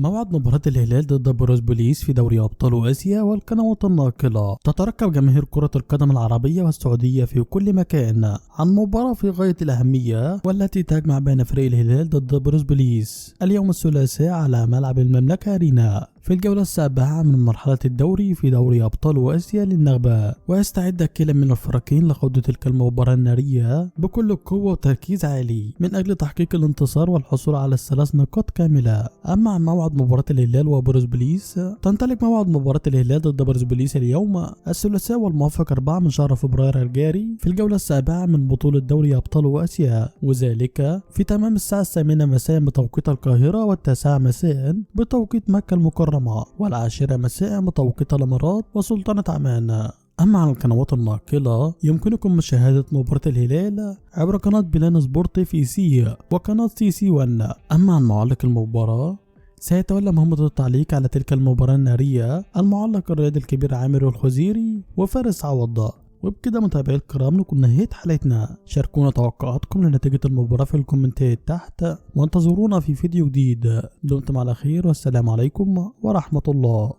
موعد مباراة الهلال ضد بوليس في دوري أبطال آسيا والقنوات الناقلة. تترقب جماهير كرة القدم العربية والسعودية في كل مكان عن مباراة في غاية الأهمية والتي تجمع بين فريق الهلال ضد بوليس اليوم الثلاثاء على ملعب المملكة أرينا في الجولة السابعة من مرحلة الدوري في دوري أبطال آسيا للنخبة، ويستعد كلا من الفريقين لخوض تلك المباراة النارية بكل قوة وتركيز عالي من أجل تحقيق الانتصار والحصول على الثلاث نقاط كاملة. أما عن موعد مباراة الهلال وبوليس، تنطلق موعد مباراة الهلال ضد بوليس اليوم الثلاثاء والموافق 4 من شهر فبراير الجاري في الجولة السابعة من بطولة دوري أبطال آسيا، وذلك في تمام الساعة 8 مساء بتوقيت القاهرة و9 مساء بتوقيت مكة المكرمة و10 مساء بتوقيت الإمارات وسلطنة عمان. أما على القنوات الناقلة يمكنكم مشاهدة مباراة الهلال عبر قناة بلان سبورت في سي وقناة CC1. أما عن معلق المباراة سيتولى مهمة التعليق على تلك المباراة النارية المعلق الرياضي الكبير عامر الخزيري وفارس عوض. وبكده متابعي الكرام نكون نهيت حلقتنا. شاركونا توقعاتكم لنتيجة المباراة في الكومنتات تحت وانتظرونا في فيديو جديد. دمتم على خير والسلام عليكم ورحمة الله.